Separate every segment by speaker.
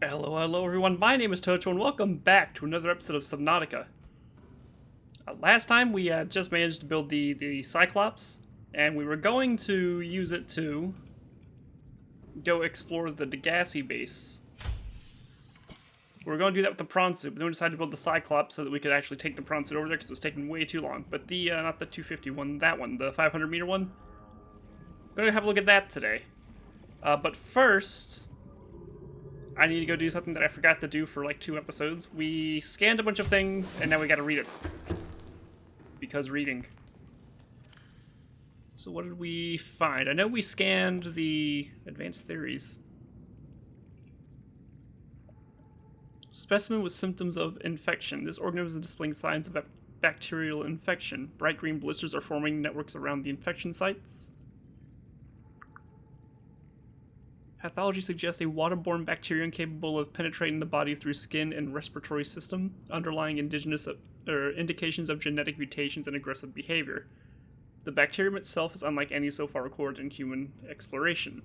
Speaker 1: Hello everyone, my name is Tocho and welcome back to another episode of Subnautica. Last time we just managed to build the Cyclops, and we were going to use it to go explore the Degassi base. We were going to do that with the prawn suit, but then we decided to build the Cyclops so that we could actually take the prawn suit over there because it was taking way too long. But the, not the 250 one, that one, the 500 meter one. We're going to have a look at that today. But first, I need to go do something that I forgot to do for like 2 episodes. We scanned a bunch of things, and now we gotta read it. Because reading. So what did we find? I know we scanned the advanced theories. Specimen with symptoms of infection. This organism is displaying signs of bacterial infection. Bright green blisters are forming networks around the infection sites. Pathology suggests a waterborne bacterium capable of penetrating the body through skin and respiratory system, underlying indications of genetic mutations and aggressive behavior. The bacterium itself is unlike any so far recorded in human exploration.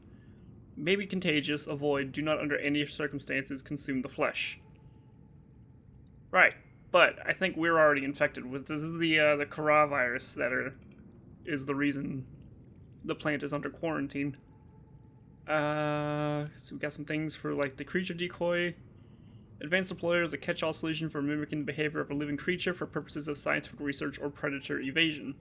Speaker 1: May be contagious, avoid, do not under any circumstances consume the flesh. Right, but I think we're already infected with this. Is the coronavirus that is the reason the plant is under quarantine. So we got some things for like the creature decoy. Advanced deployer is a catch-all solution for mimicking the behavior of a living creature for purposes of scientific research or predator evasion.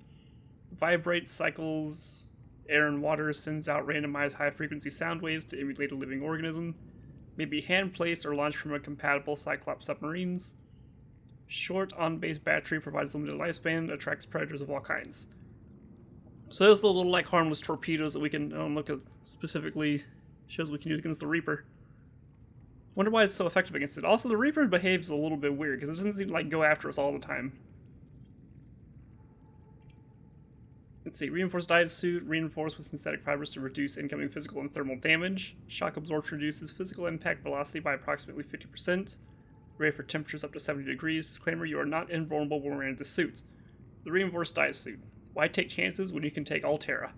Speaker 1: Vibrates, cycles air and water, sends out randomized high-frequency sound waves to emulate a living organism. May be hand-placed or launched from a compatible Cyclops submarines. Short on-base battery, provides limited lifespan, attracts predators of all kinds. So those little, like, harmless torpedoes that we can look at specifically shows we can use against the Reaper. Wonder why it's so effective against it. Also, the Reaper behaves a little bit weird, because it doesn't seem to, like, go after us all the time. Let's see, reinforced dive suit, reinforced with synthetic fibers to reduce incoming physical and thermal damage. Shock absorption reduces physical impact velocity by approximately 50%. Ready for temperatures up to 70 degrees. Disclaimer, you are not invulnerable when wearing the suit. The reinforced dive suit. Why take chances when you can take Altera?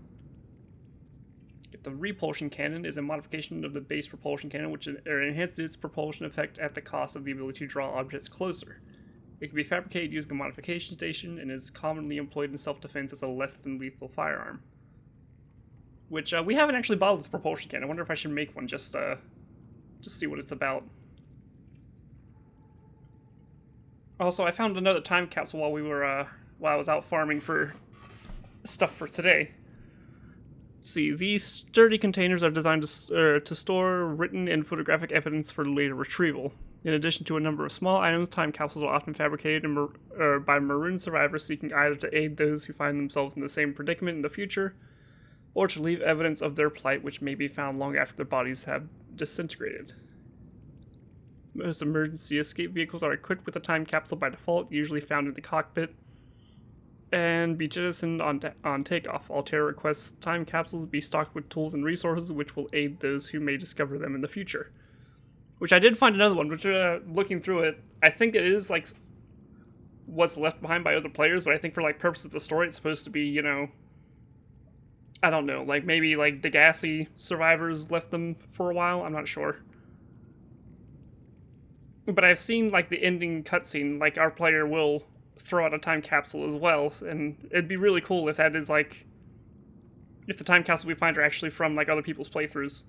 Speaker 1: The repulsion cannon is a modification of the base propulsion cannon, which enhances its propulsion effect at the cost of the ability to draw objects closer. It can be fabricated using a modification station and is commonly employed in self-defense as a less than lethal firearm. Which we haven't actually bothered with the propulsion cannon. I wonder if I should make one just see what it's about. Also, I found another time capsule while I was out farming for stuff for today. See, these sturdy containers are designed to store written and photographic evidence for later retrieval. In addition to a number of small items, time capsules are often fabricated by maroon survivors seeking either to aid those who find themselves in the same predicament in the future, or to leave evidence of their plight which may be found long after their bodies have disintegrated. Most emergency escape vehicles are equipped with a time capsule by default, usually found in the cockpit, and be jettisoned on takeoff. Altera requests time capsules be stocked with tools and resources which will aid those who may discover them in the future. Which I did find another one, which looking through it, I think it is like what's left behind by other players, but I think for like purposes of the story it's supposed to be, you know, I don't know, like maybe like Degassi survivors left them for a while, I'm not sure. But I've seen like the ending cutscene, like our player will throw out a time capsule as well, and it'd be really cool if that is like, if the time capsule we find are actually from like other people's playthroughs.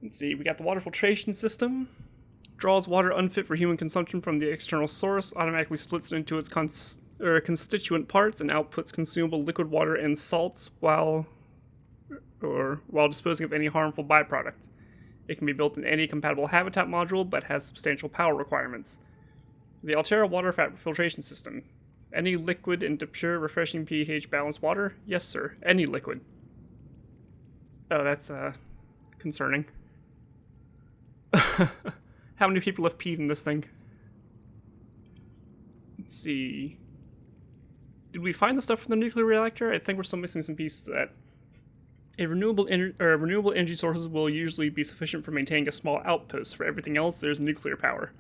Speaker 1: Let's see, we got the water filtration system. Draws water unfit for human consumption from the external source, automatically splits it into its constituent parts, and outputs consumable liquid water and salts while disposing of any harmful byproducts. It can be built in any compatible habitat module, but has substantial power requirements. The Altera water filtration system. Any liquid into pure, refreshing pH balanced water? Yes, sir. Any liquid. Oh, that's, concerning. How many people have peed in this thing? Let's see. Did we find the stuff from the nuclear reactor? I think we're still missing some pieces of that. Renewable energy sources will usually be sufficient for maintaining a small outpost. For everything else, there's nuclear power.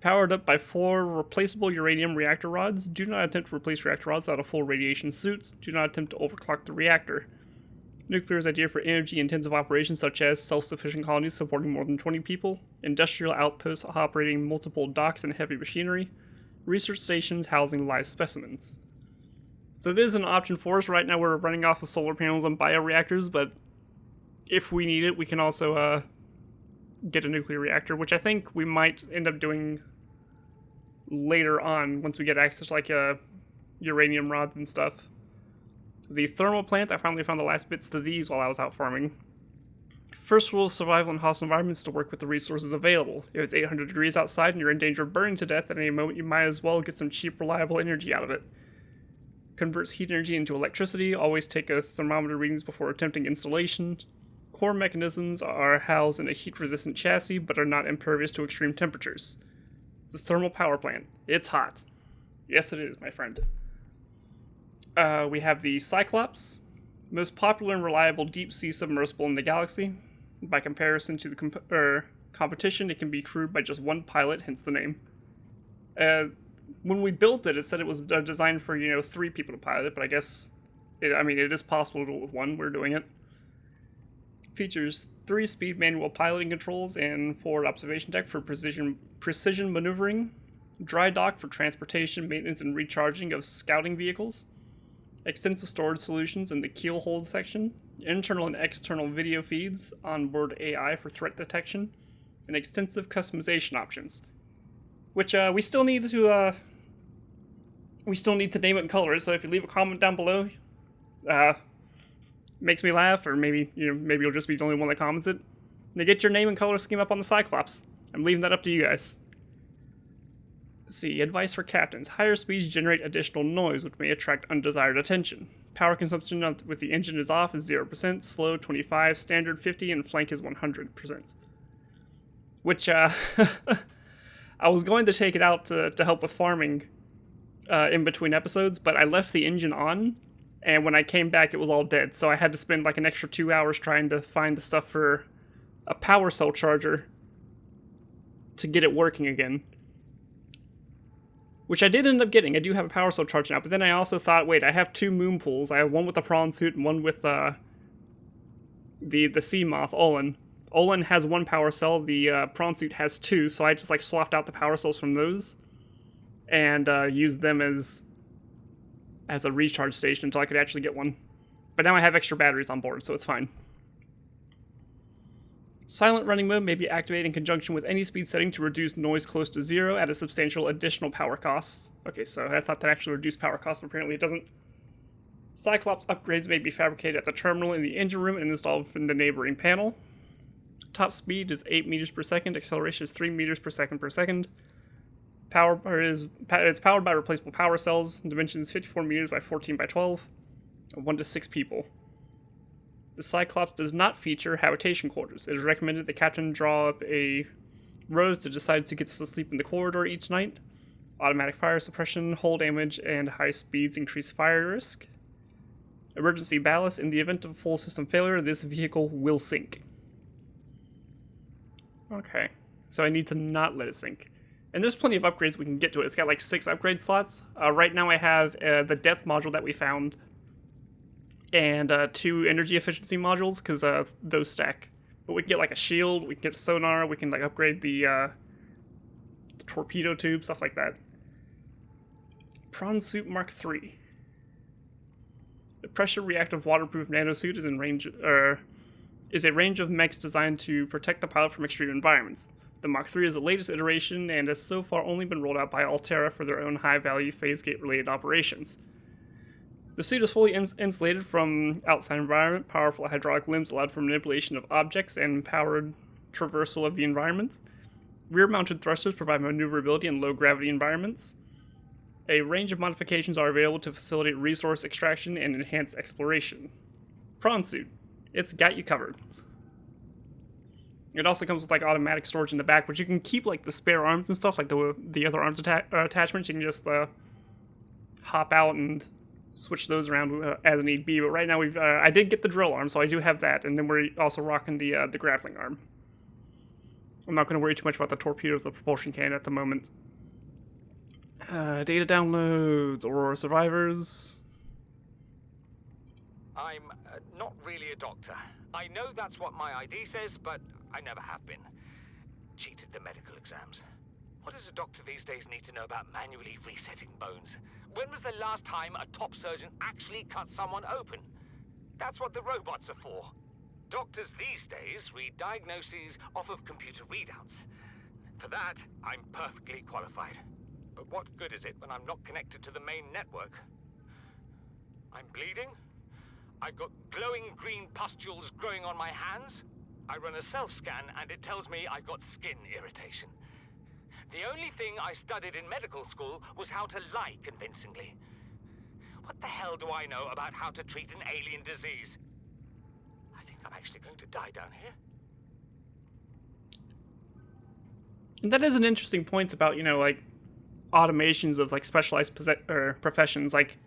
Speaker 1: Powered up by 4 replaceable uranium reactor rods. Do not attempt to replace reactor rods without a full radiation suit. Do not attempt to overclock the reactor. Nuclear is ideal for energy-intensive operations such as self-sufficient colonies supporting more than 20 people, industrial outposts operating multiple docks and heavy machinery, research stations housing live specimens. So there's an option for us. Right now we're running off of solar panels and bioreactors, but if we need it, we can also get a nuclear reactor, which I think we might end up doing later on once we get access to like uranium rods and stuff. The thermal plant, I finally found the last bits to these while I was out farming. First rule of survival in hostile environments is to work with the resources available. If it's 800 degrees outside and you're in danger of burning to death at any moment, you might as well get some cheap, reliable energy out of it. Converts heat energy into electricity. Always take a thermometer readings before attempting installation. Core mechanisms are housed in a heat-resistant chassis, but are not impervious to extreme temperatures. The thermal power plant. It's hot. Yes, it is, my friend. We have the Cyclops, most popular and reliable deep-sea submersible in the galaxy. By comparison to the competition, it can be crewed by just one pilot, hence the name. When we built it, it said it was designed for, 3 people to pilot it, but I guess, it is possible to do it with one. We're doing it. Features 3-speed manual piloting controls and forward observation deck for precision maneuvering, dry dock for transportation, maintenance, and recharging of scouting vehicles, extensive storage solutions in the keel hold section, internal and external video feeds, onboard AI for threat detection, and extensive customization options. Which we still need to name it and color it. So if you leave a comment down below, makes me laugh, or maybe you'll just be the only one that comments it. Now get your name and color scheme up on the Cyclops. I'm leaving that up to you guys. Let's see, advice for captains. Higher speeds generate additional noise, which may attract undesired attention. Power consumption with the engine is off is 0%, slow 25%, standard 50%, and flank is 100%. Which, I was going to take it out to help with farming in between episodes, but I left the engine on, and when I came back, it was all dead. So I had to spend like an extra 2 hours trying to find the stuff for a power cell charger to get it working again. Which I did end up getting. I do have a power cell charger now, but then I also thought, wait, I have 2 moon pools. I have one with the prawn suit and one with the sea moth, Olin. Olin has 1 power cell, the prawn suit has 2, so I just like swapped out the power cells from those and used them as a recharge station until I could actually get one. But now I have extra batteries on board, so it's fine. Silent running mode may be activated in conjunction with any speed setting to reduce noise close to 0 at a substantial additional power cost. Okay, so I thought that actually reduced power cost, but apparently it doesn't. Cyclops upgrades may be fabricated at the terminal in the engine room and installed in the neighboring panel. Top speed is 8 meters per second, acceleration is 3 meters per second. It's powered by replaceable power cells, dimensions 54 meters by 14 by 12, 1 to 6 people. The Cyclops does not feature habitation quarters. It is recommended the captain draw up a road to decide to get to sleep in the corridor each night. Automatic fire suppression, hull damage, and high speeds increase fire risk. Emergency ballast. In the event of full system failure, this vehicle will sink. Okay, so I need to not let it sink. And there's plenty of upgrades we can get to it. It's got like 6 upgrade slots. Right now I have the death module that we found, and 2 energy efficiency modules, because those stack. But we can get like a shield, we can get sonar, we can like upgrade the torpedo tube, stuff like that. Prawn Suit Mark III. The pressure reactive waterproof nanosuit is a range of mechs designed to protect the pilot from extreme environments. The Mach 3 is the latest iteration and has so far only been rolled out by Altera for their own high-value phase gate-related operations. The suit is fully insulated from outside environment, powerful hydraulic limbs allowed for manipulation of objects and powered traversal of the environment. Rear-mounted thrusters provide maneuverability in low-gravity environments. A range of modifications are available to facilitate resource extraction and enhance exploration. Prawn Suit. It's got you covered. It also comes with like automatic storage in the back, which you can keep like the spare arms and stuff, like the other arms attachments. You can just hop out and switch those around as need be. But right now I did get the drill arm, so I do have that, and then we're also rocking the grappling arm. I'm not going to worry too much about the torpedoes, the propulsion cannon at the moment. Data downloads, Aurora Survivors.
Speaker 2: I'm not really a doctor. I know that's what my ID says, but I never have been. Cheated the medical exams. What does a doctor these days need to know about manually resetting bones? When was the last time a top surgeon actually cut someone open? That's what the robots are for. Doctors these days read diagnoses off of computer readouts. For that, I'm perfectly qualified. But what good is it when I'm not connected to the main network? I'm bleeding. I've got glowing green pustules growing on my hands. I run a self-scan and it tells me I've got skin irritation. The only thing I studied in medical school was how to lie convincingly. What the hell do I know about how to treat an alien disease? I think I'm actually going to die down here.
Speaker 1: And that is an interesting point about, like, automations of, like, specialized professions. Like,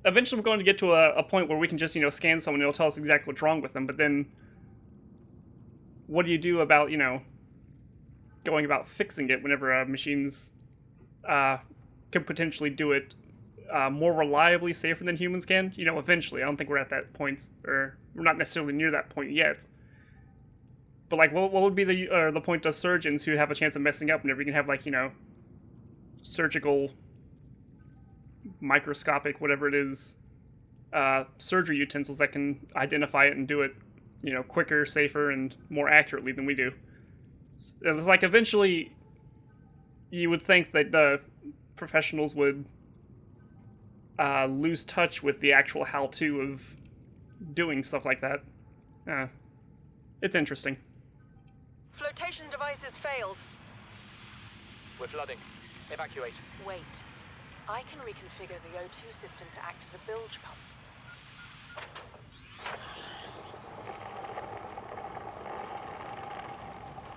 Speaker 1: eventually we're going to get to a point where we can just, scan someone and it'll tell us exactly what's wrong with them. But then, what do you do about, going about fixing it whenever machines can potentially do it more reliably, safer than humans can? Eventually. I don't think we're at that point, or we're not necessarily near that point yet. But, like, what would be the point of surgeons who have a chance of messing up whenever you can have, like, surgical, microscopic, whatever it is, surgery utensils that can identify it and do it, quicker, safer, and more accurately than we do. It's like, eventually, you would think that the professionals would lose touch with the actual how-to of doing stuff like that. It's interesting.
Speaker 3: Flotation devices failed.
Speaker 2: We're flooding. Evacuate.
Speaker 3: Wait. I can reconfigure the O2 system to act as a bilge pump.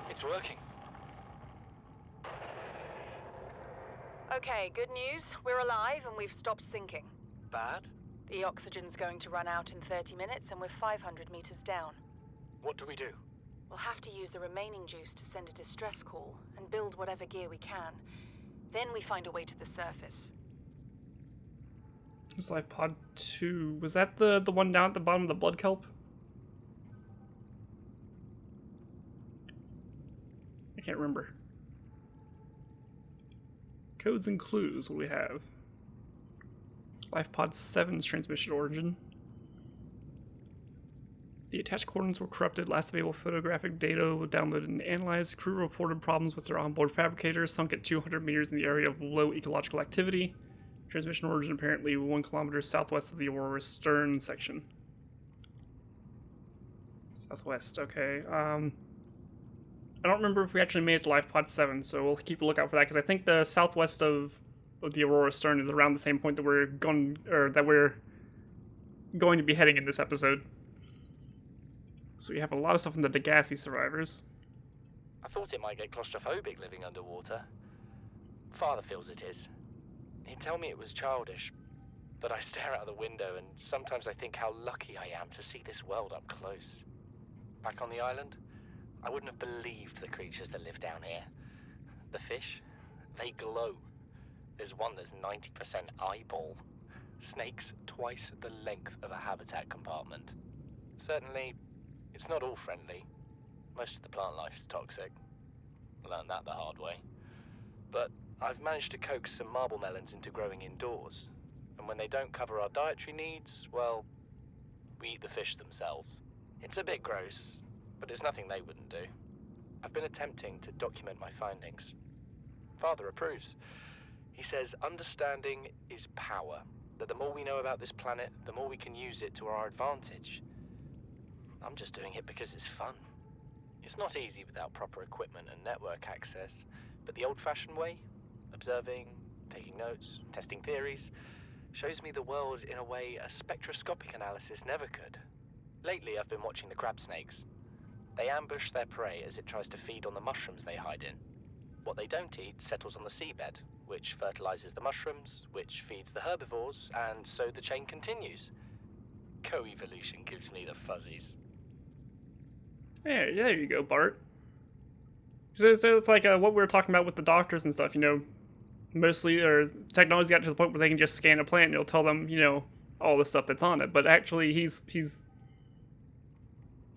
Speaker 2: It's working.
Speaker 3: Okay, good news. We're alive and we've stopped sinking.
Speaker 2: Bad?
Speaker 3: The oxygen's going to run out in 30 minutes and we're 500 meters down.
Speaker 2: What do we do?
Speaker 3: We'll have to use the remaining juice to send a distress call and build whatever gear we can. Then we find a way to the surface.
Speaker 1: It's like pod 2. Was that the one down at the bottom of the blood kelp? I can't remember. Codes and clues, what do we have? Life pod 7's transmission origin. The attached coordinates were corrupted. Last available photographic data was downloaded and analyzed. Crew reported problems with their onboard fabricator, sunk at 200 meters in the area of low ecological activity. Transmission origin apparently 1 kilometer southwest of the Aurora stern section. Southwest, okay. I don't remember if we actually made it to Life Pod 7, so we'll keep a lookout for that, because I think the southwest of the Aurora stern is around the same point that we're going to be heading in this episode. So we have a lot of stuff from the Degassi survivors.
Speaker 4: I thought it might get claustrophobic living underwater. Father feels it is. He'd tell me it was childish, but I stare out of the window and sometimes I think how lucky I am to see this world up close. Back on the island, I wouldn't have believed the creatures that live down here. The fish, they glow. There's one that's 90% eyeball. Snakes twice the length of a habitat compartment. Certainly, it's not all friendly. Most of the plant life is toxic. Learned that the hard way. But I've managed to coax some marble melons into growing indoors. And when they don't cover our dietary needs, well, we eat the fish themselves. It's a bit gross, but it's nothing they wouldn't do. I've been attempting to document my findings. Father approves. He says understanding is power, that the more we know about this planet, the more we can use it to our advantage. I'm just doing it because it's fun. It's not easy without proper equipment and network access, but the old-fashioned way, observing, taking notes, testing theories, shows me the world in a way a spectroscopic analysis never could. Lately, I've been watching the crab snakes. They ambush their prey as it tries to feed on the mushrooms they hide in. What they don't eat settles on the seabed, which fertilizes the mushrooms, which feeds the herbivores, and so the chain continues. Co-evolution gives me the fuzzies.
Speaker 1: Yeah, there you go, Bart. So it's like what we were talking about with the doctors and stuff, mostly, or technology got to the point where they can just scan a plant and it'll tell them, all the stuff that's on it, but actually he's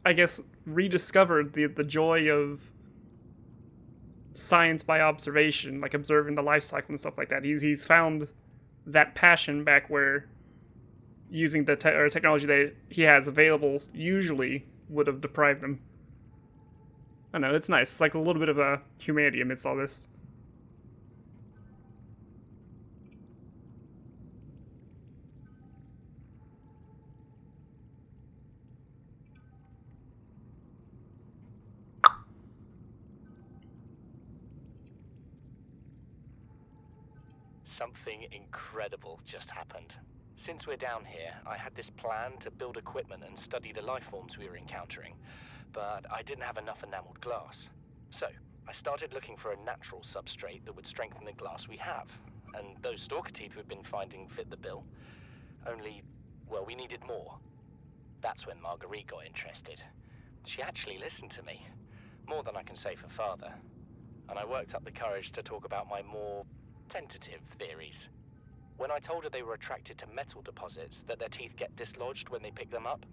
Speaker 1: I guess rediscovered the joy of science by observation, like observing the life cycle and stuff like that. He's found that passion back where using the technology that he has available usually would have deprived him. I know, it's nice. It's like a little bit of a humanity amidst all this.
Speaker 4: Something incredible just happened. Since we're down here, I had this plan to build equipment and study the life forms we were encountering, but I didn't have enough enameled glass. So, I started looking for a natural substrate that would strengthen the glass we have, and those stalker teeth we've been finding fit the bill. Only, well, we needed more. That's when Marguerite got interested. She actually listened to me, more than I can say for father, and I worked up the courage to talk about my more tentative theories. When I told her they were attracted to metal deposits, that their teeth get dislodged when they pick them up,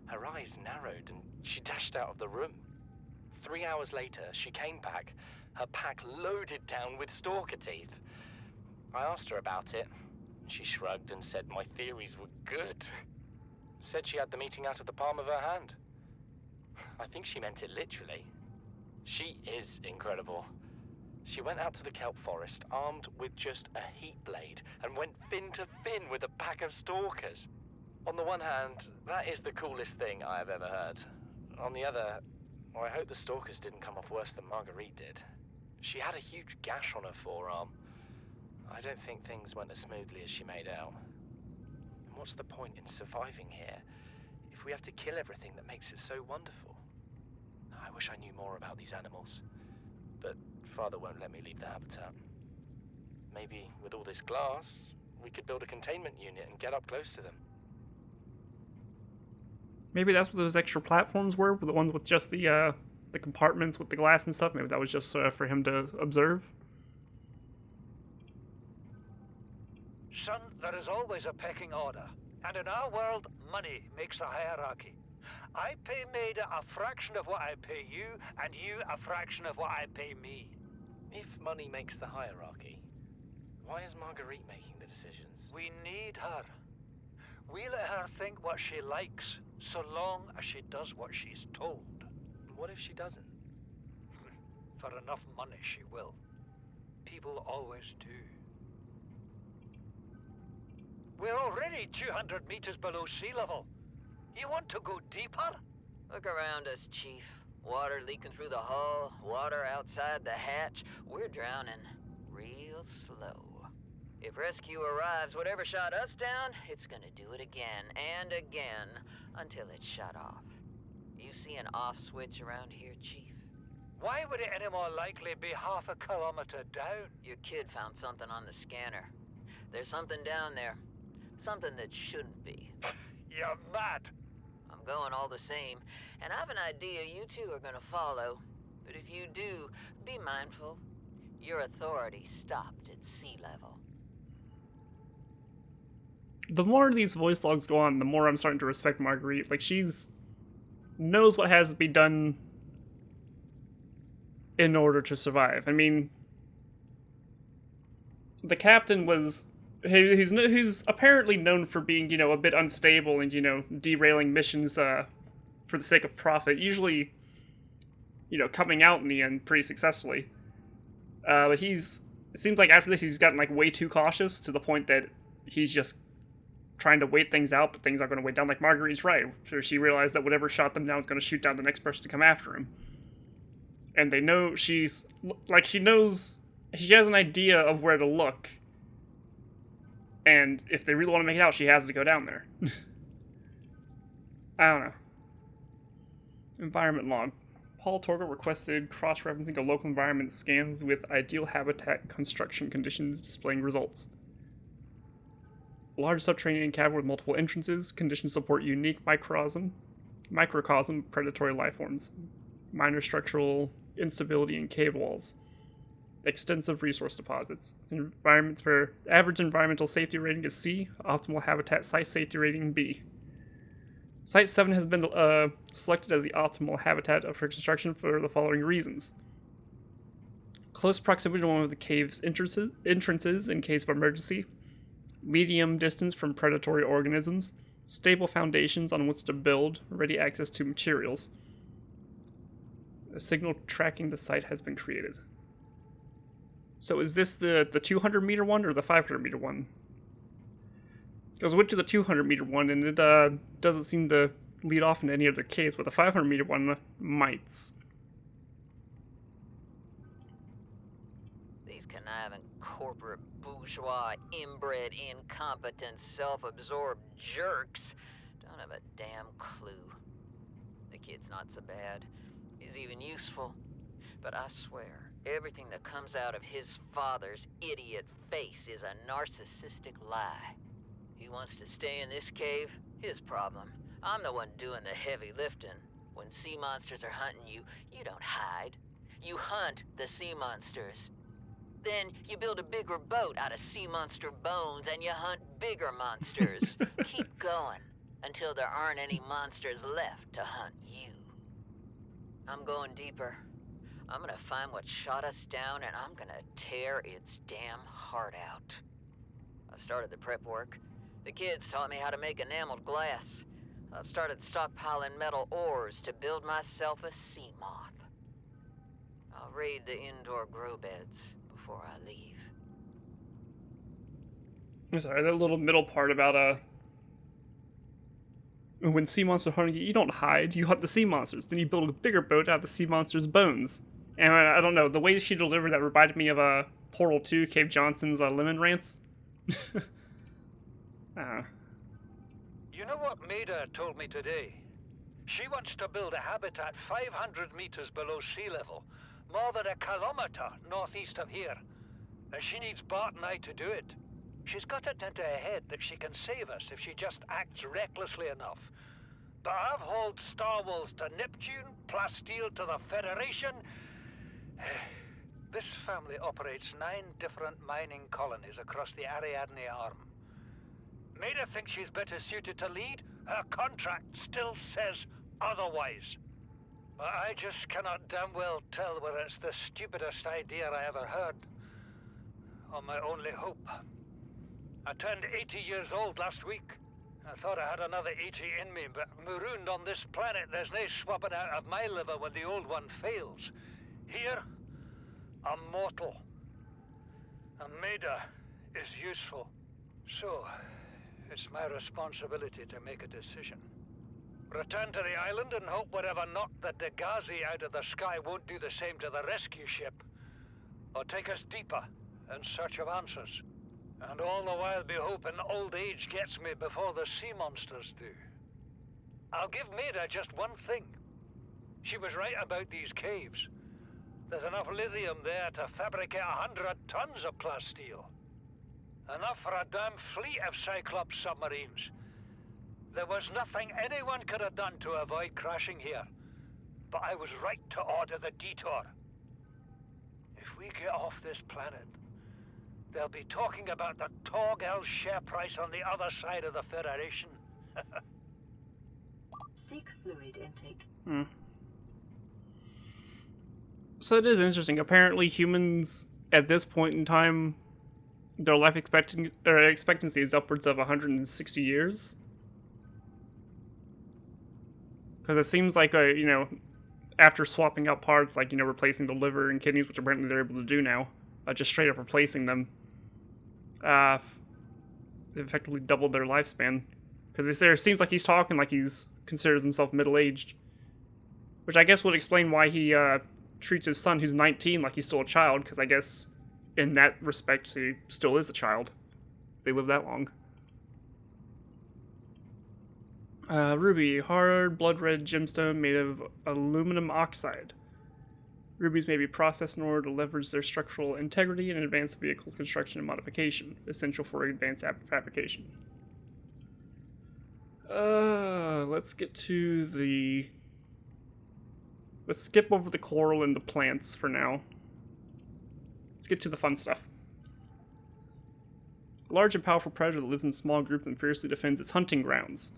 Speaker 4: her eyes narrowed and she dashed out of the room. 3 hours later, she came back, her pack loaded down with stalker teeth. I asked her about it. She shrugged and said my theories were good. Said she had the meeting out of the palm of her hand. I think she meant it literally. She is incredible. She went out to the kelp forest armed with just a heat blade and went fin to fin with a pack of stalkers. On the one hand, that is the coolest thing I have ever heard. On the other, I hope the stalkers didn't come off worse than Marguerite did. She had a huge gash on her forearm. I don't think things went as smoothly as she made out. And what's the point in surviving here if we have to kill everything that makes it so wonderful? I wish I knew more about these animals, but Father won't let me leave the habitat. Maybe with all this glass, we could build a containment unit and get up close to them.
Speaker 1: Maybe that's what those extra platforms were, the ones with just the compartments with the glass and stuff. Maybe that was just for him to observe.
Speaker 5: Son, there is always a pecking order, and in our world, money makes a hierarchy. I pay Maida a fraction of what I pay you, and you a fraction of what I pay me.
Speaker 4: If money makes the hierarchy, why is Marguerite making the decisions?
Speaker 5: We need her. We let her think what she likes, so long as she does what she's told.
Speaker 4: What if she doesn't?
Speaker 5: For enough money, she will. People always do. We're already 200 meters below sea level. You want to go deeper?
Speaker 6: Look around us, Chief. Water leaking through the hull, water outside the hatch. We're drowning real slow. If rescue arrives, whatever shot us down, it's gonna do it again and again until it's shut off. You see an off switch around here, Chief?
Speaker 5: Why would it any more likely be half a kilometer down?
Speaker 6: Your kid found something on the scanner. There's something down there. Something that shouldn't be.
Speaker 5: You're mad.
Speaker 6: I'm going all the same, and I've an idea you two are gonna follow. But if you do, be mindful. Your authority stopped at sea level.
Speaker 1: The more these voice logs go on, the more I'm starting to respect Marguerite. Like, she's knows what has to be done in order to survive. I mean, the captain was who's apparently known for being, you know, a bit unstable and, you know, derailing missions for the sake of profit, usually, you know, coming out in the end pretty successfully. But it seems like after this he's gotten, like, way too cautious to the point that he's just trying to wait things out, but things aren't going to wait down. Like, Marguerite's right. She realized that whatever shot them down is going to shoot down the next person to come after him. And they know she knows, she has an idea of where to look. And if they really want to make it out, she has to go down there. I don't know. Environment log. Paul Torgo requested cross-referencing a local environment scans with ideal habitat construction conditions displaying results. Large subterranean cavern with multiple entrances. Conditions support unique microcosm predatory life forms. Minor structural instability in cave walls. extensive resource deposits. Environment for average environmental safety rating is C. Optimal habitat site safety rating B. Site 7 has been selected as the optimal habitat for construction for the following reasons. Close proximity to one of the cave's entrances in case of emergency. Medium distance from predatory organisms. Stable foundations on which to build. Ready access to materials. A signal tracking the site has been created. So is this the 200 meter one or the 500 meter one? Because I went to the 200 meter one and it doesn't seem to lead off in any other case, but the 500 meter one might.
Speaker 6: These conniving corporate bourgeois, inbred, incompetent, self-absorbed jerks don't have a damn clue. The kid's not so bad. He's even useful. But I swear, everything that comes out of his father's idiot face is a narcissistic lie. He wants to stay in this cave, his problem. I'm the one doing the heavy lifting. When sea monsters are hunting you, you don't hide. You hunt the sea monsters. Then you build a bigger boat out of sea monster bones and you hunt bigger monsters. Keep going until there aren't any monsters left to hunt you. I'm going deeper. I'm gonna find what shot us down and I'm gonna tear its damn heart out. I've started the prep work. The kids taught me how to make enameled glass. I've started stockpiling metal ores to build myself a sea moth. I'll raid the indoor grow beds before I leave.
Speaker 1: I'm sorry, that little middle part about when sea monsters are hunting you, you don't hide, you hunt the sea monsters. Then you build a bigger boat out of the sea monster's bones. And I don't know, the way she delivered that reminded me of Portal 2, Cave Johnson's lemon rants.
Speaker 5: You know what Maida told me today? She wants to build a habitat 500 meters below sea level, more than a kilometer northeast of here. And she needs Bart and I to do it. She's got it into her head that she can save us if she just acts recklessly enough. But I've hauled Star Wars to Neptune, Plasteel to the Federation. This family operates 9 different mining colonies across the Ariadne Arm. Maida thinks she's better suited to lead. Her contract still says otherwise. But I just cannot damn well tell whether it's the stupidest idea I ever heard, or my only hope. I turned 80 years old last week. I thought I had another 80 in me, but marooned on this planet, there's no swapping out of my liver when the old one fails. Here, I'm mortal. And Maida is useful. So, it's my responsibility to make a decision. Return to the island and hope whatever knocked the Dagazi out of the sky won't do the same to the rescue ship. Or take us deeper in search of answers. And all the while be hoping old age gets me before the sea monsters do. I'll give Maida just one thing. She was right about these caves. There's enough lithium there to fabricate 100 tons of plasteel. Enough for a damn fleet of Cyclops submarines. There was nothing anyone could have done to avoid crashing here. But I was right to order the detour. If we get off this planet, they'll be talking about the Torgal share price on the other side of the Federation.
Speaker 7: Seek fluid intake.
Speaker 1: So it is interesting. Apparently humans, at this point in time, their life expectancy is upwards of 160 years. Because it seems like, after swapping out parts, like, replacing the liver and kidneys, which apparently they're able to do now, just straight up replacing them, they've effectively doubled their lifespan. Because it seems like he's talking like he's considers himself middle-aged. Which I guess would explain why he treats his son, who's 19, like he's still a child, because I guess in that respect he still is a child. If they live that long. Ruby, hard blood red gemstone made of aluminum oxide. Rubies may be processed in order to leverage their structural integrity in advanced vehicle construction and modification, essential for advanced fabrication. Let's get to the... Let's skip over the coral and the plants for now. Let's get to the fun stuff. A large and powerful predator that lives in small groups and fiercely defends its hunting grounds.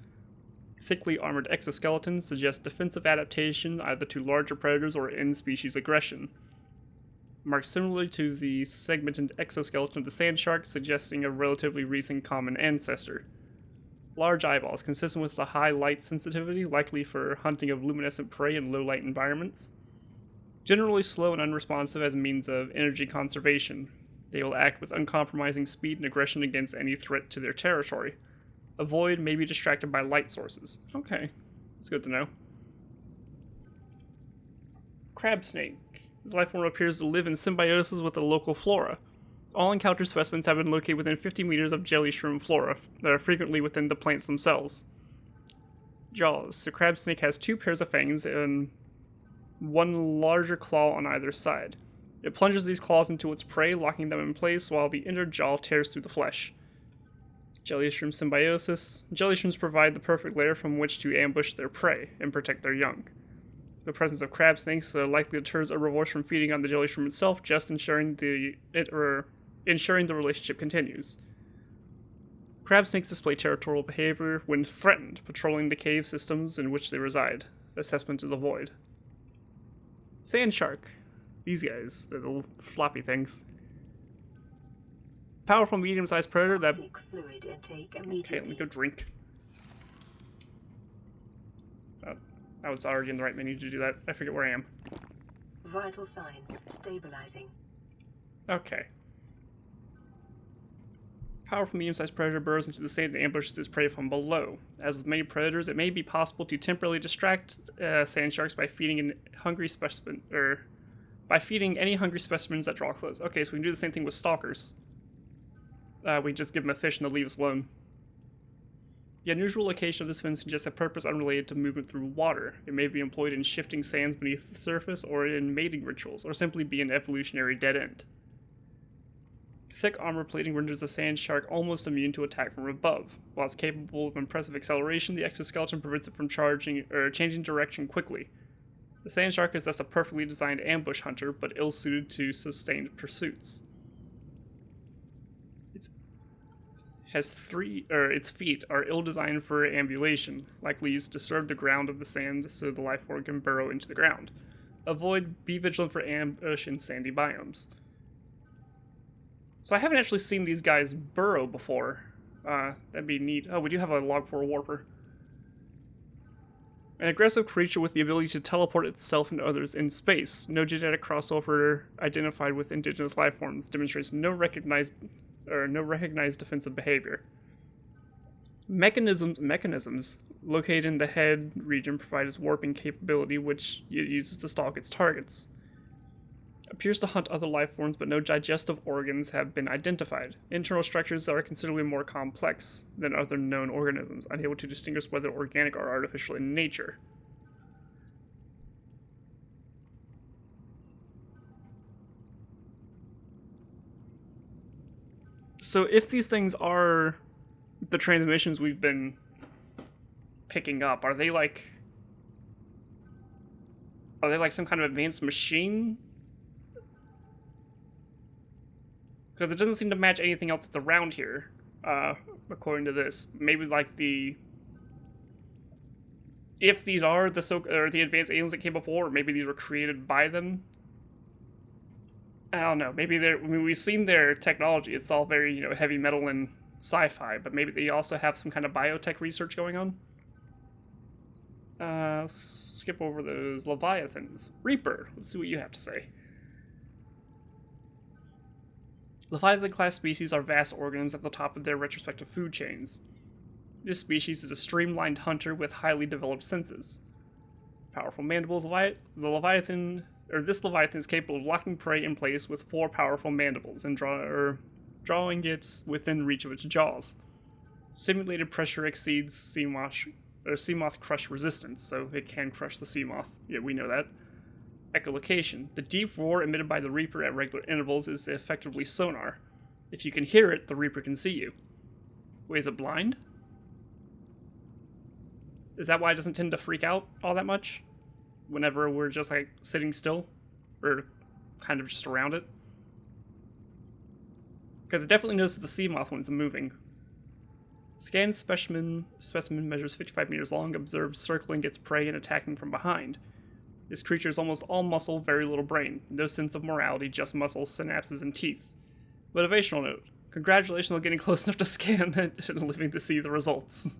Speaker 1: Thickly armored exoskeletons suggest defensive adaptation either to larger predators or in-species aggression. Marked similarly to the segmented exoskeleton of the sand shark, suggesting a relatively recent common ancestor. Large eyeballs, consistent with the high light sensitivity, likely for hunting of luminescent prey in low-light environments. Generally slow and unresponsive as a means of energy conservation. They will act with uncompromising speed and aggression against any threat to their territory. Avoid may be distracted by light sources. Okay, that's good to know. Crab snake. This life form appears to live in symbiosis with the local flora. All encountered specimens have been located within 50 meters of jelly shroom flora, that are frequently within the plants themselves. Jaws. The crab snake has 2 pairs of fangs and 1 larger claw on either side. It plunges these claws into its prey, locking them in place while the inner jaw tears through the flesh. Jelly shroom symbiosis. Jelly shrooms provide the perfect lair from which to ambush their prey and protect their young. The presence of crab snakes likely deters herbivores from feeding on the jelly shroom itself, just ensuring the relationship continues. Crab snakes display territorial behavior when threatened, patrolling the cave systems in which they reside. Assessment is avoid. Sand shark. These guys, they're the little floppy things. Powerful medium-sized predator that...
Speaker 7: Fluid intake
Speaker 1: Okay, let me go drink. I was already in the right menu to do that. I forget where I am.
Speaker 7: Vital signs stabilizing.
Speaker 1: Okay. Powerful medium-sized predator burrows into the sand and ambushes its prey from below. As with many predators, it may be possible to temporarily distract sand sharks by feeding any hungry specimens that draw close. Okay, so we can do the same thing with stalkers. We just give them a fish and they'll leave us alone. The unusual location of this fin suggests a purpose unrelated to movement through water. It may be employed in shifting sands beneath the surface, or in mating rituals, or simply be an evolutionary dead end. Thick armor plating renders the sand shark almost immune to attack from above. While it's capable of impressive acceleration, the exoskeleton prevents it from changing direction quickly. The sand shark is thus a perfectly designed ambush hunter, but ill-suited to sustained pursuits. Its feet are ill-designed for ambulation, likely used to disturb the ground of the sand so the life form can burrow into the ground. Be vigilant for ambush in sandy biomes. So I haven't actually seen these guys burrow before. That'd be neat. Oh, we do have a log for a warper. An aggressive creature with the ability to teleport itself and others in space. No genetic crossover identified with indigenous life forms. Demonstrates no recognized defensive behavior. Mechanisms located in the head region provide its warping capability, which it uses to stalk its targets. Appears to hunt other life forms, but no digestive organs have been identified. Internal structures are considerably more complex than other known organisms, unable to distinguish whether organic or artificial in nature. So if these things are the transmissions we've been picking up, are they like some kind of advanced machine? Because it doesn't seem to match anything else that's around here, according to this. Maybe like if these are the advanced aliens that came before, or maybe these were created by them. I don't know. Maybe we've seen their technology. It's all very, heavy metal and sci-fi, but maybe they also have some kind of biotech research going on. Skip over those Leviathans. Reaper, let's see what you have to say. Leviathan-class species are vast organisms at the top of their respective food chains. This species is a streamlined hunter with highly developed senses. Powerful mandibles. This Leviathan is capable of locking prey in place with 4 powerful mandibles and drawing it within reach of its jaws. Simulated pressure exceeds Seamoth crush resistance, so it can crush the Seamoth. Yeah, we know that. Echolocation. The deep roar emitted by the Reaper at regular intervals is effectively sonar. If you can hear it, the Reaper can see you. Wait, is it blind? Is that why it doesn't tend to freak out all that much? Whenever we're just, sitting still? Or kind of just around it? Because it definitely notices the sea moth when it's moving. Scanned specimen measures 55 meters long, observed circling its prey and attacking from behind. This creature is almost all muscle, very little brain. No sense of morality, just muscles, synapses, and teeth. Motivational note. Congratulations on getting close enough to scan and living to see the results.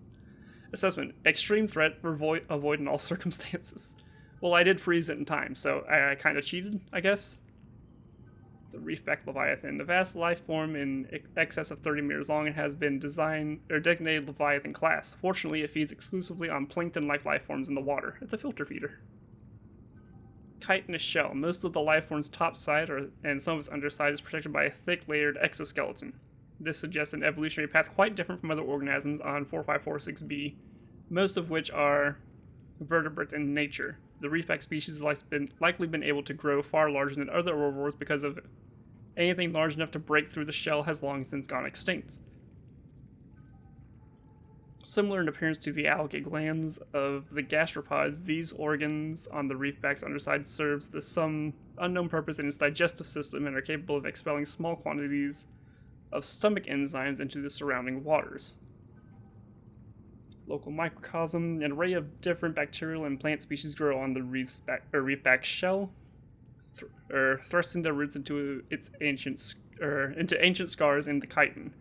Speaker 1: Assessment. Extreme threat, avoid in all circumstances. Well, I did freeze it in time, so I kind of cheated, I guess. The reefback leviathan, a vast life form in excess of 30 meters long, and has been designated leviathan class. Fortunately, it feeds exclusively on plankton-like life forms in the water. It's a filter feeder. Chitinous shell. Most of the life form's top side and some of its underside is protected by a thick, layered exoskeleton. This suggests an evolutionary path quite different from other organisms on 4546b, most of which are vertebrate in nature. The reefback species has likely been able to grow far larger than other herbivores because of anything large enough to break through the shell has long since gone extinct. Similar in appearance to the algae glands of the gastropods, these organs on the reefback's underside serves some unknown purpose in its digestive system and are capable of expelling small quantities of stomach enzymes into the surrounding waters. Local microcosm. An array of different bacterial and plant species grow on the reefback shell, thrusting their roots into ancient scars in the chitin,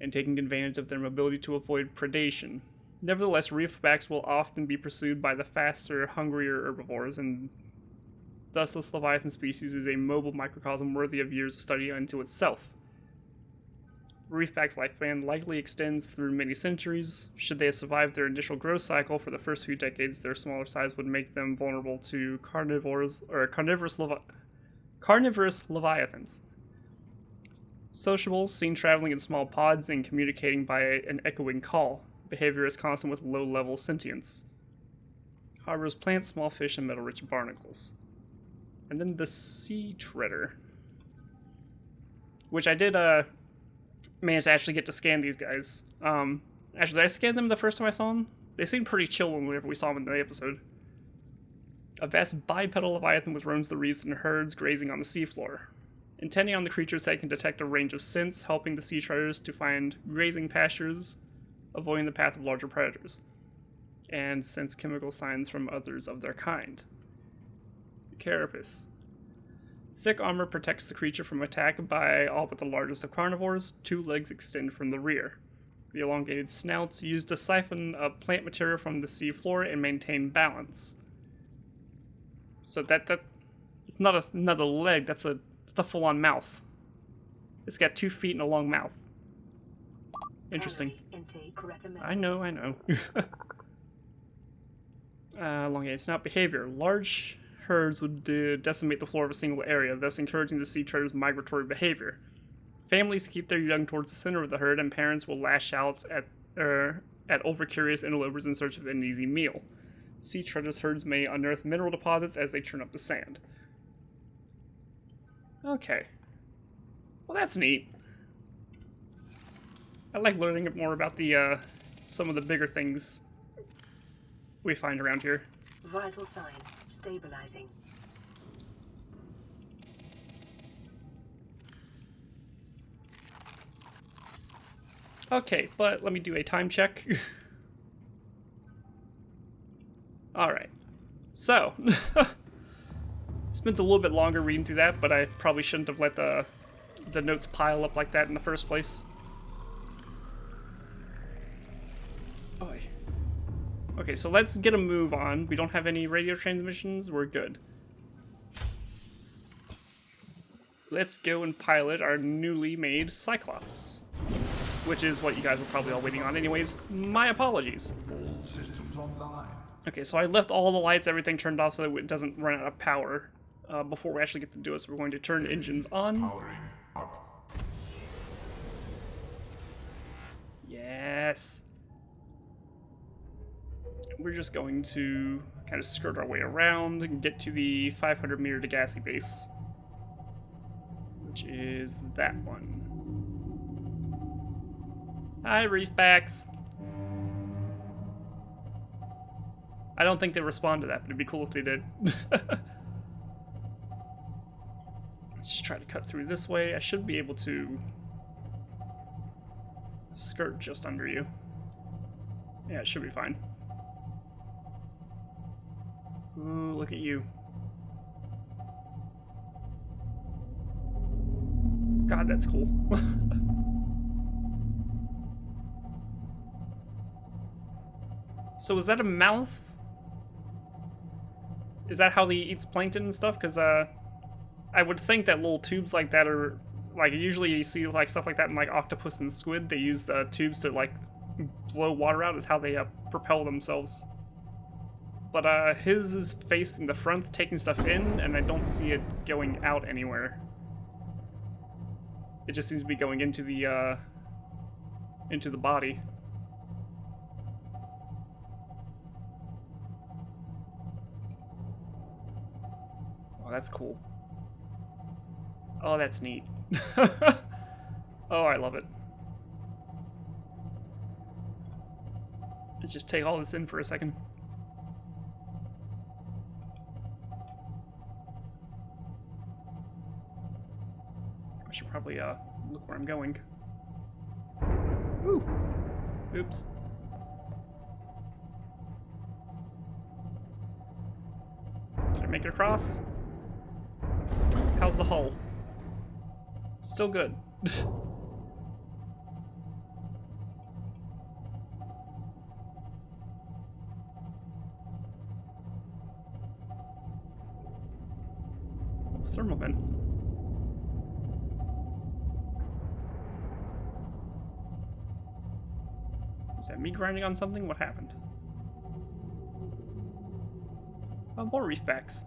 Speaker 1: and taking advantage of their ability to avoid predation. Nevertheless, reefbacks will often be pursued by the faster, hungrier herbivores, and thus this leviathan species is a mobile microcosm worthy of years of study unto itself. Reefback's lifespan likely extends through many centuries. Should they have survived their initial growth cycle for the first few decades, their smaller size would make them vulnerable to carnivorous leviathans. Sociable, seen traveling in small pods and communicating by an echoing call. Behavior is constant with low-level sentience. Harbors plants, small fish, and metal-rich barnacles. And then the sea treader, which I did managed to actually get to scan these guys. Actually, did I scan them the first time I saw them? They seemed pretty chill whenever we saw them in the episode. A vast bipedal leviathan which roams the reefs in herds, grazing on the seafloor. Antennae on the creature's head can detect a range of scents, helping the sea treaders to find grazing pastures, avoiding the path of larger predators, and sense chemical signs from others of their kind. The carapace. Thick armor protects the creature from attack by all but the largest of carnivores. 2 legs extend from the rear. The elongated snouts used to siphon up plant material from the sea floor and maintain balance. So it's not another leg, that's a full-on mouth. It's got 2 feet and a long mouth. Interesting. I know. Elongated snout behavior. Large herds would decimate the floor of a single area, thus encouraging the sea treader's migratory behavior. Families keep their young towards the center of the herd, and parents will lash out at over-curious interlopers in search of an easy meal. Sea treader's herds may unearth mineral deposits as they churn up the sand. Okay. Well, that's neat. I like learning more about the some of the bigger things we find around here.
Speaker 7: Vital signs stabilizing.
Speaker 1: Okay, but let me do a time check. Alright. So, spent a little bit longer reading through that, but I probably shouldn't have let the notes pile up like that in the first place. Oy. Okay, so let's get a move on. We don't have any radio transmissions. We're good. Let's go and pilot our newly made Cyclops, which is what you guys were probably all waiting on anyways. My apologies.
Speaker 8: All systems online.
Speaker 1: Okay, so I left all the lights, everything turned off so that it doesn't run out of power before we actually get to do it. So we're going to turn engines on.
Speaker 8: Powering up.
Speaker 1: Yes. We're just going to kind of skirt our way around and get to the 500 meter Degassi base, which is that one. Hi, reefbacks. I don't think they respond to that, but it'd be cool if they did. Let's just try to cut through this way. I should be able to skirt just under you. Yeah, it should be fine. Ooh, look at you. God, that's cool. So is that a mouth? Is that how he eats plankton and stuff? Because I would think that little tubes like that are like usually you see like stuff like that in like octopus and squid. They use the tubes to like blow water out is how they propel themselves. But his is facing the front, taking stuff in, and I don't see it going out anywhere. It just seems to be going into the body. Oh, that's cool. Oh, that's neat. Oh, I love it. Let's just take all this in for a second. I should probably look where I'm going. Woo! Oops. Can I make it across? How's the hull? Still good. Thermal vent. Is that me grinding on something? What happened? Oh, more reef backs.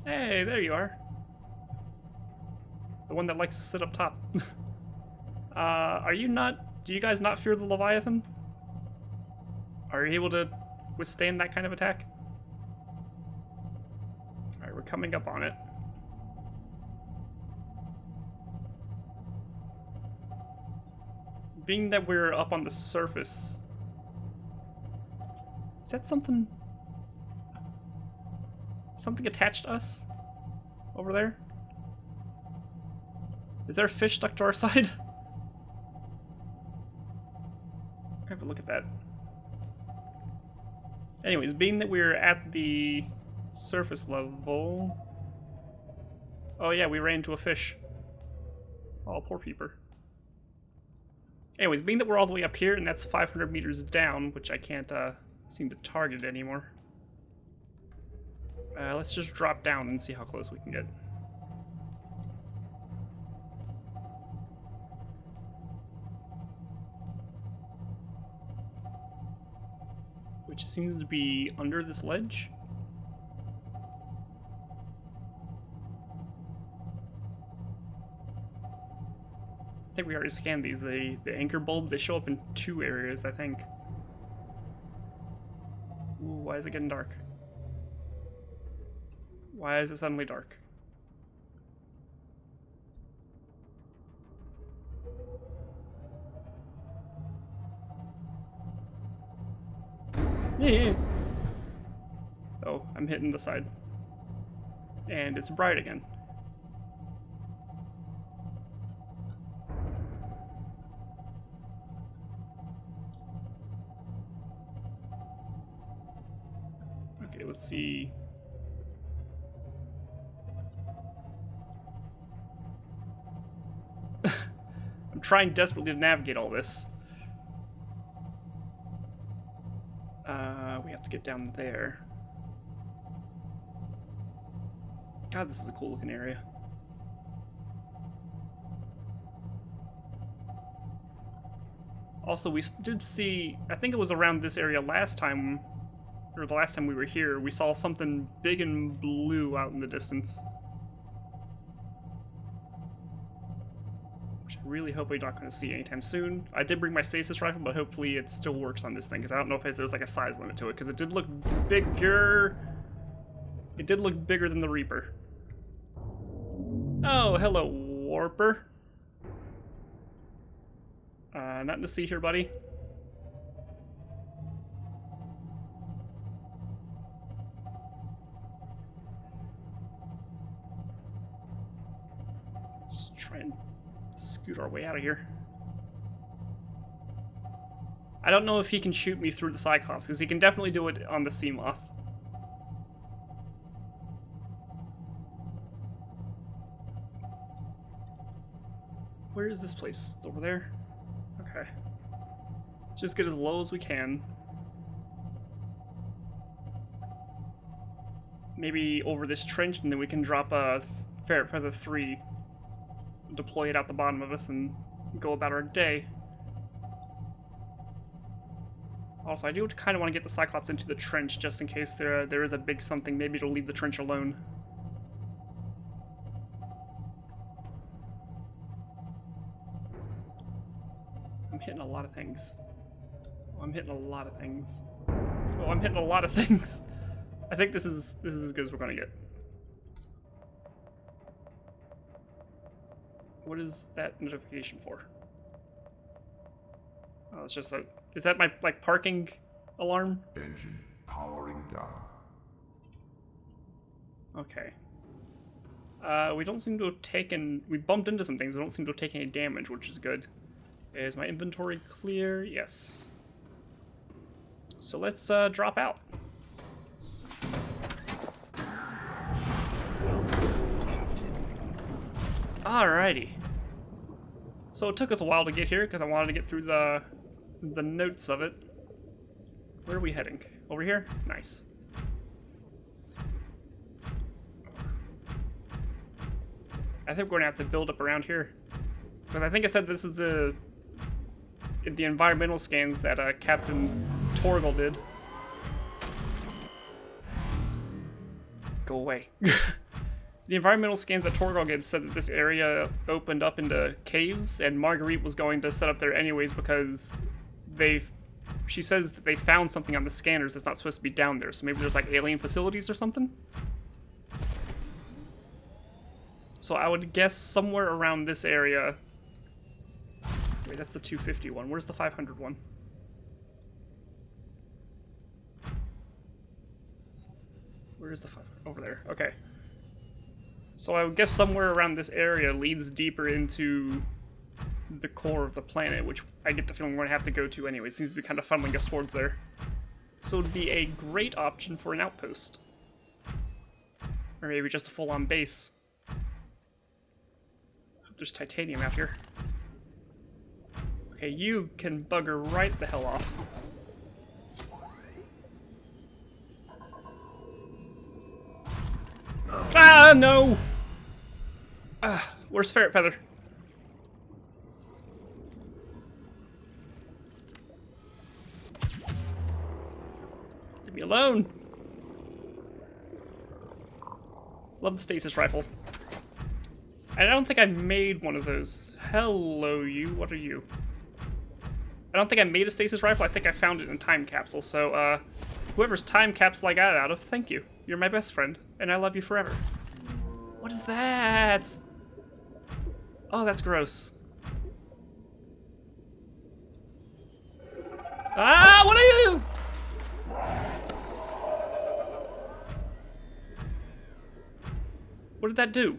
Speaker 1: Hey, there you are. The one that likes to sit up top. Are you not... Do you guys not fear the Leviathan? Are you able to withstand that kind of attack? Alright, we're coming up on it. Being that we're up on the surface... Is that something... Something attached to us? Over there? Is there a fish stuck to our side? Have a look at that. Anyways, being that we're at the surface level... Oh yeah, we ran into a fish. Oh, poor peeper. Anyways, being that we're all the way up here, and that's 500 meters down, which I can't seem to target anymore. Let's just drop down and see how close we can get. Which seems to be under this ledge. I think we already scanned these. The anchor bulbs, they show up in 2 areas, I think. Ooh, why is it getting dark? Why is it suddenly dark? Yeah. Oh, I'm hitting the side. And it's bright again. Okay, let's see. I'm trying desperately to navigate all this. We have to get down there. God, this is a cool looking area. Also, we did see, I think it was around this area last time, or the last time we were here, we saw something big and blue out in the distance. Which I really hope we're not going to see anytime soon. I did bring my stasis rifle, but hopefully it still works on this thing, because I don't know if there's like a size limit to it, because it did look bigger. It did look bigger than the Reaper. Oh, hello, Warper. Nothing to see here, buddy. Just try and Scoot our way out of here. I don't know if he can shoot me through the Cyclops, because he can definitely do it on the Sea Moth. Where is this place? It's over there? Okay. Just get as low as we can. Maybe over this trench, and then we can drop a Ferret Feather 3, deploy it out the bottom of us, and go about our day. Also, I do kind of want to get the Cyclops into the trench, just in case there is a big something. Maybe it'll leave the trench alone. I'm hitting a lot of things. Oh, I'm hitting a lot of things. Oh, I'm hitting a lot of things. I think this is as good as we're gonna get. What is that notification for? Oh, it's just a... Is that my, like, parking alarm?
Speaker 8: Engine powering down.
Speaker 1: Okay. We don't seem to have taken... We bumped into some things. We don't seem to have taken any damage, which is good. Is my inventory clear? Yes. So let's drop out. Alrighty. So it took us a while to get here because I wanted to get through the notes of it. Where are we heading? Over here? Nice. I think we're gonna have to build up around here. Because I think I said this is the environmental scans that Captain Torgal did. Go away. The environmental scans that Torgal did said that this area opened up into caves, and Marguerite was going to set up there anyways because she says that they found something on the scanners that's not supposed to be down there, so maybe there's like alien facilities or something? So I would guess somewhere around this area. Wait, that's the 250 one. Where's the 500 one? Where is the 500? Over there. Okay. So I would guess somewhere around this area leads deeper into the core of the planet, which I get the feeling we're going to have to go to anyway. It seems to be kind of funneling us towards there. So it would be a great option for an outpost. Or maybe just a full-on base. There's titanium out here. Okay, you can bugger right the hell off. Ah, no! Where's Ferret Feather? Leave me alone! Love the stasis rifle. I don't think I made one of those. Hello, you. What are you? I don't think I made a stasis rifle. I think I found it in a time capsule. So, whoever's time capsule I got it out of, thank you. You're my best friend, and I love you forever. What is that? Oh, that's gross. Ah, what are you? What did that do?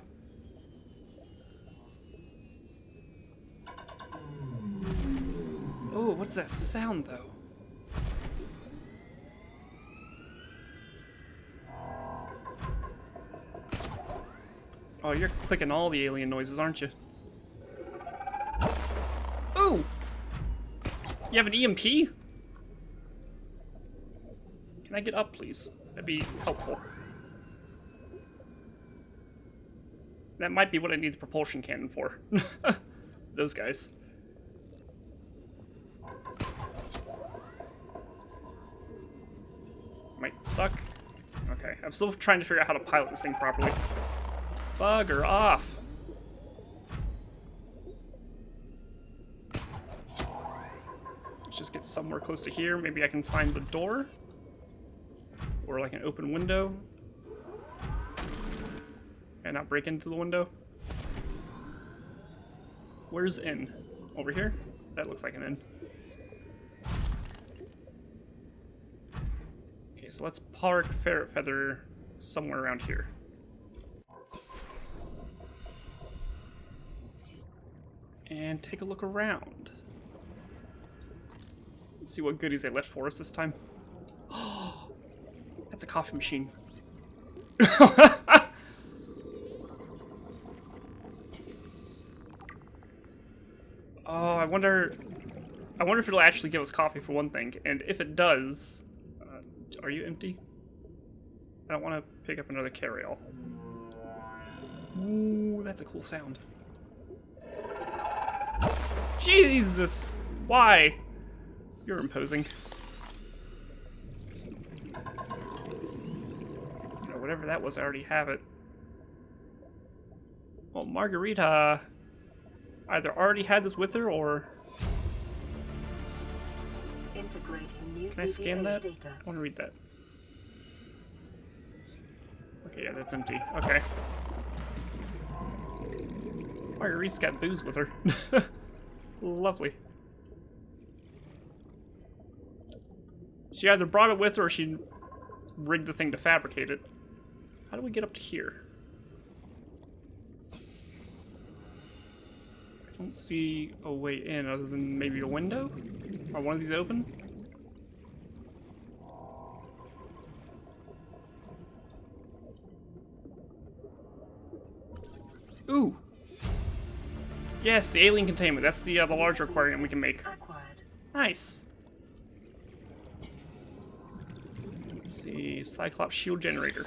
Speaker 1: Oh, what's that sound, though? Oh, you're clicking all the alien noises, aren't you? Ooh! You have an EMP? Can I get up, please? That'd be helpful. That might be what I need the propulsion cannon for. Those guys. Am I stuck? Okay, I'm still trying to figure out how to pilot this thing properly. Bugger off! Let's just get somewhere close to here. Maybe I can find the door? Or like an open window? And not break into the window? Where's in? Over here? That looks like an in. Okay, so let's park Ferret Feather somewhere around here. and take a look around. Let's see what goodies they left for us this time. Oh, that's a coffee machine. Oh, I wonder if it'll actually give us coffee for one thing, and if it does, are you empty? I don't want to pick up another carryall. Ooh, that's a cool sound. Jesus! Why? You're imposing. You know, whatever that was, I already have it. Well, Margarita either already had this with her, or...
Speaker 7: Integrating new
Speaker 1: Can I scan
Speaker 7: PDA
Speaker 1: that?
Speaker 7: data.
Speaker 1: I want to read that. Okay, yeah, that's empty. Okay. Margarita's got booze with her. Lovely. She either brought it with her or she rigged the thing to fabricate it. How do we get up to here? I don't see a way in other than maybe a window? Are one of these open? Ooh! Yes, the alien containment. That's the larger aquarium we can make.
Speaker 7: Acquired.
Speaker 1: Nice. Let's see, Cyclops shield generator.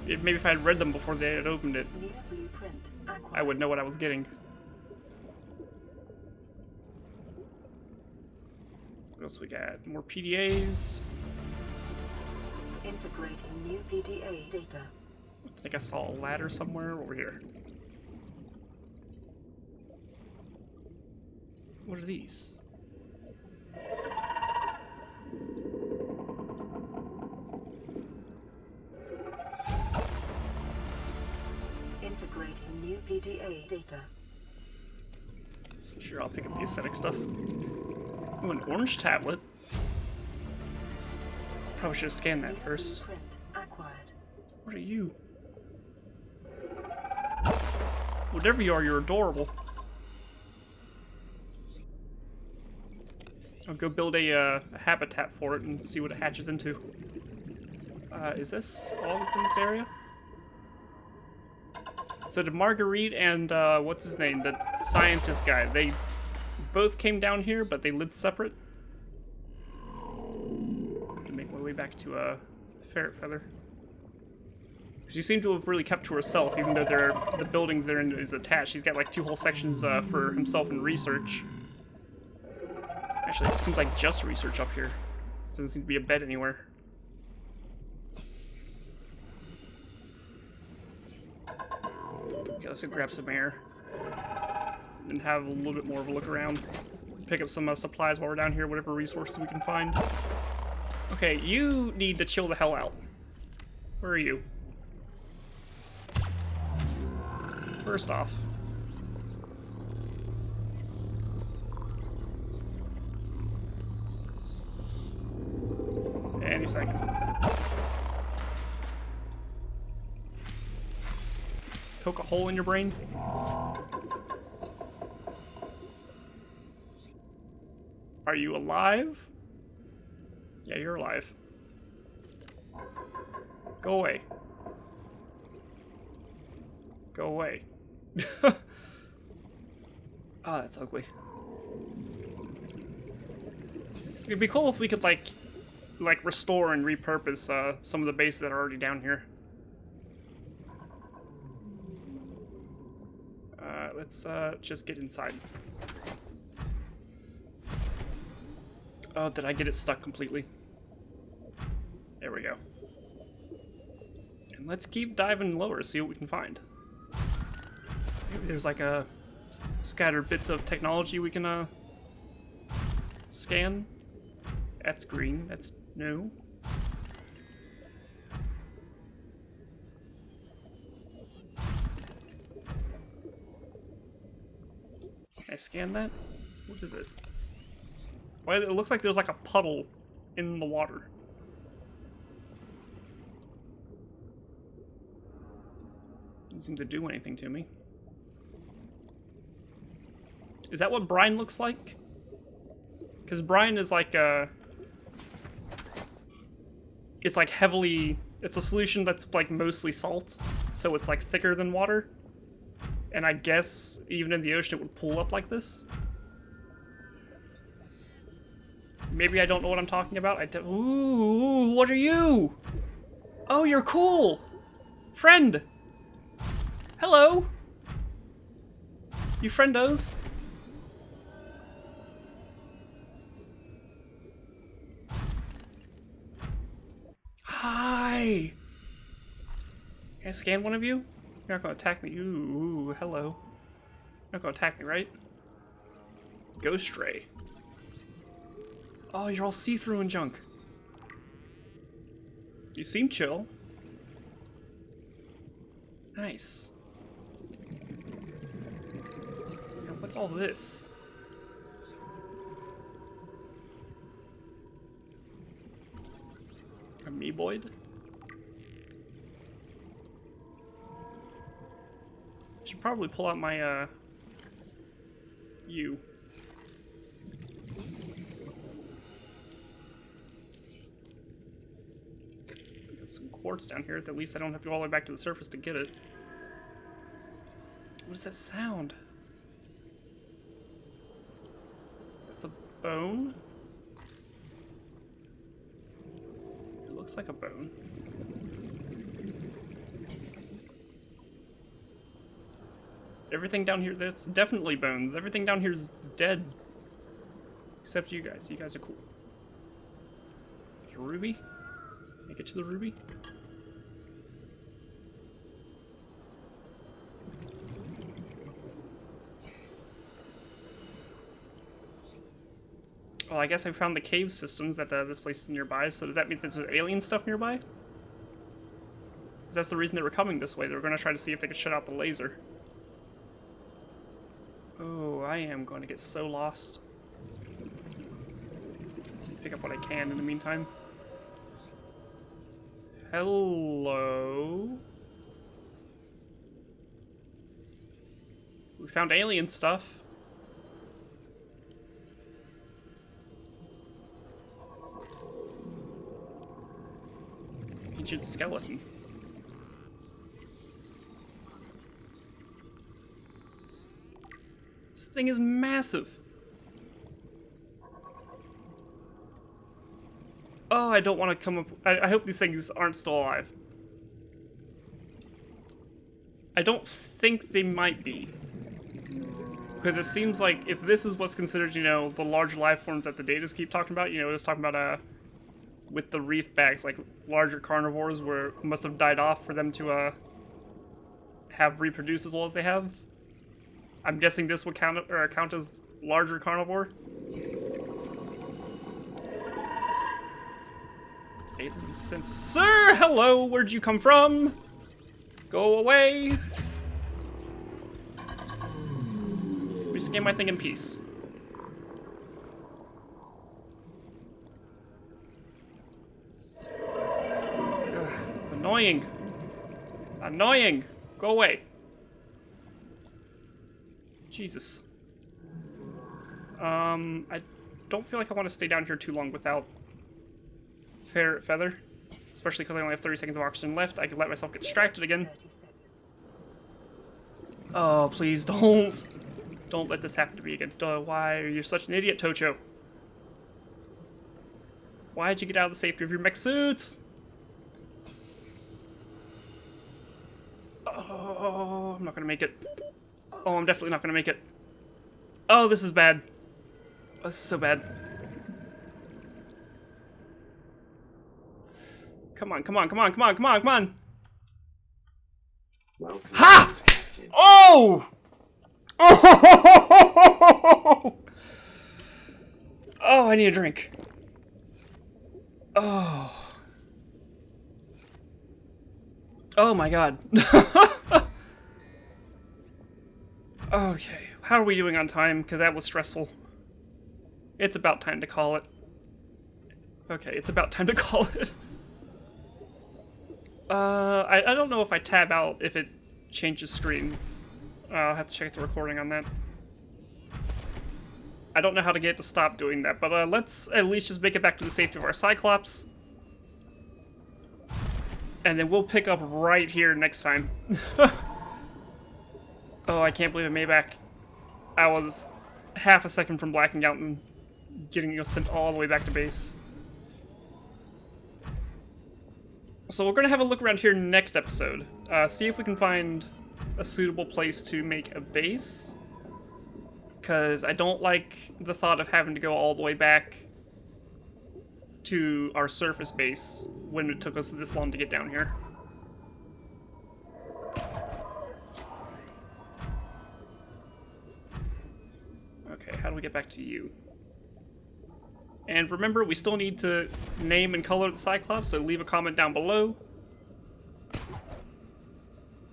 Speaker 1: Maybe if I had read them before they had opened it,
Speaker 7: New blueprint acquired.
Speaker 1: I would know what I was getting. What else we got? More PDAs.
Speaker 7: Integrating new PDA data.
Speaker 1: I think I saw a ladder somewhere over here. What are these?
Speaker 7: Integrating new PDA data.
Speaker 1: Sure, I'll pick up the aesthetic stuff. Oh, an orange tablet. Probably should have scanned that first.
Speaker 7: Blueprint acquired.
Speaker 1: What are you? Whatever you are, you're adorable. I'll go build a habitat for it and see what it hatches into. Is this all that's in this area? So did Marguerite and, what's his name, the scientist guy, they both came down here, but they lived separate? I can make my way back to, Ferret Feather. She seemed to have really kept to herself, even though the buildings they're in is attached. She's got like 2 whole sections, for himself and research. Actually, it seems like just research up here. Doesn't seem to be a bed anywhere. Okay, let's go grab some air. And have a little bit more of a look around. Pick up some supplies while we're down here, whatever resources we can find. Okay, you need to chill the hell out. Where are you? First off. Any second. Poke a hole in your brain? Are you alive? Yeah, you're alive. Go away. Go away. Oh, that's ugly. It'd be cool if we could, like restore and repurpose some of the bases that are already down here. Let's just get inside. Oh, did I get it stuck completely? There we go. And let's keep diving lower, see what we can find. Maybe there's like a scattered bits of technology we can scan. That's green. That's new. Can I scan that? What is it? Why, it looks like there's like a puddle in the water. Doesn't seem to do anything to me. Is that what brine looks like? Because brine is like it's like heavily, it's a solution that's like mostly salt, so it's like thicker than water. And I guess even in the ocean it would pool up like this. Maybe I don't know what I'm talking about. Ooh, what are you? Oh, you're cool! Friend! Hello! You friendos? Hi! Can I scan one of you? You're not gonna attack me. Ooh, hello. You're not gonna attack me, right? Ghost Ray. Oh, you're all see-through and junk. You seem chill. Nice. Now, what's all this? Amoeboid? Should probably pull out my, you. Got some quartz down here, at least I don't have to go all the way back to the surface to get it. What is that sound? That's a bone? It looks like a bone. Everything down here, that's definitely bones. Everything down here is dead. Except you guys. You guys are cool. There's a ruby. Can I get to the ruby? Well, I guess I found the cave systems that this place is nearby, so does that mean that there's alien stuff nearby? 'Cause that's the reason they were coming this way. They were going to try to see if they could shut out the laser. Oh, I am going to get so lost. Pick up what I can in the meantime. Hello? We found alien stuff. Ancient skeleton. This thing is massive. Oh, I don't want to come up. I hope these things aren't still alive. I don't think they might be. Because it seems like if this is what's considered, you know, the large life forms that the datas keep talking about, you know, it was talking about, with the reef bags, like larger carnivores were must have died off for them to, have reproduced as well as they have. I'm guessing this would count as larger carnivore. Alien sensor, hello, where'd you come from? Go away. Rescan my thing in peace. Ugh, annoying. Annoying. Go away. Jesus. I don't feel like I want to stay down here too long without Ferret Feather. Especially because I only have 30 seconds of oxygen left. I could let myself get distracted again. Oh, please don't. Don't let this happen to me again. Duh, why are you such an idiot, Tocho? Why'd you get out of the safety of your mech suits? Oh, I'm not gonna make it. Oh, I'm definitely not gonna make it. Oh, this is bad. Oh, this is so bad. Come on, come on, come on, come on, come on, come on! Ha! Oh! Oh! Oh, I need a drink. Oh. Oh my god. Okay, how are we doing on time? Because that was stressful. It's about time to call it. Okay, it's about time to call it. I don't know if I tab out if it changes screens. I'll have to check the recording on that. I don't know how to get it to stop doing that, but let's at least just make it back to the safety of our Cyclops. And then we'll pick up right here next time. Oh, I can't believe I made it back. I was half a second from blacking out and getting us sent all the way back to base. So we're going to have a look around here next episode. See if we can find a suitable place to make a base. Because I don't like the thought of having to go all the way back to our surface base when it took us this long to get down here. Okay, how do we get back to you? And remember, we still need to name and color the Cyclops, so leave a comment down below.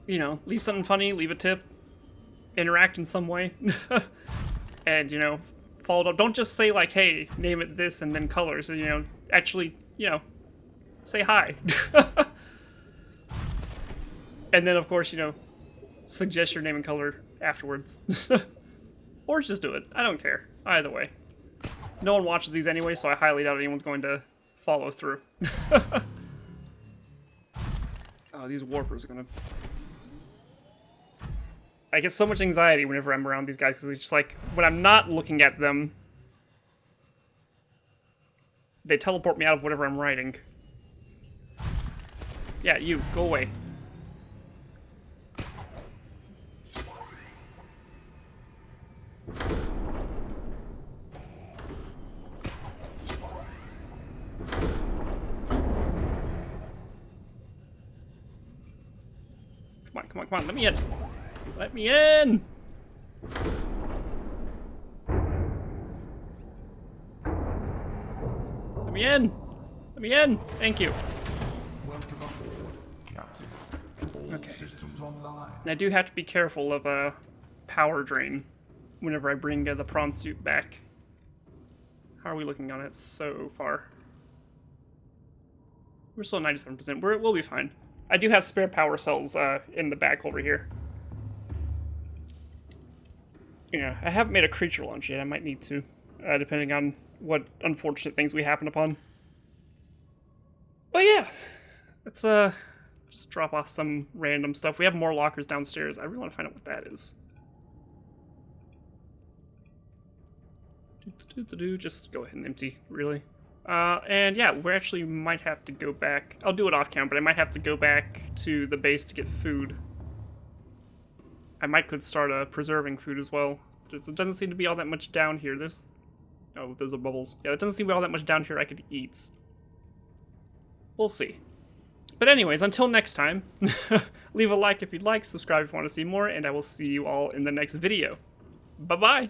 Speaker 1: You know, leave something funny, leave a tip, interact in some way. And, you know, follow up. Don't just say, like, hey, name it this and then colors. You know, actually, you know, say hi. And then, of course, you know, suggest your name and color afterwards. Or just do it. I don't care. Either way. No one watches these anyway, so I highly doubt anyone's going to follow through. Oh, these warpers are gonna... I get so much anxiety whenever I'm around these guys, because it's just like, when I'm not looking at them, they teleport me out of whatever I'm writing. Yeah, you, go away. Come on, come on, come on, let me in! Let me in! Let me in! Let me in! Thank you.
Speaker 8: Welcome aboard, Captain. All
Speaker 1: Okay.
Speaker 8: systems online.
Speaker 1: And I do have to be careful of a power drain whenever I bring the prawn suit back. How are we looking on it so far? We're still at 97%. We'll be fine. I do have spare power cells in the back over here. You know, I haven't made a creature launch yet. I might need to, depending on what unfortunate things we happen upon. But yeah, let's just drop off some random stuff. We have more lockers downstairs. I really want to find out what that is. Just go ahead and empty, really. And yeah, we actually might have to go back. I'll do it off camera, but I might have to go back to the base to get food. I might could start preserving food as well. It doesn't seem to be all that much down here. Oh, those are bubbles. Yeah, it doesn't seem to be all that much down here I could eat. We'll see. But anyways, until next time, leave a like if you'd like, subscribe if you want to see more, and I will see you all in the next video. Bye-bye!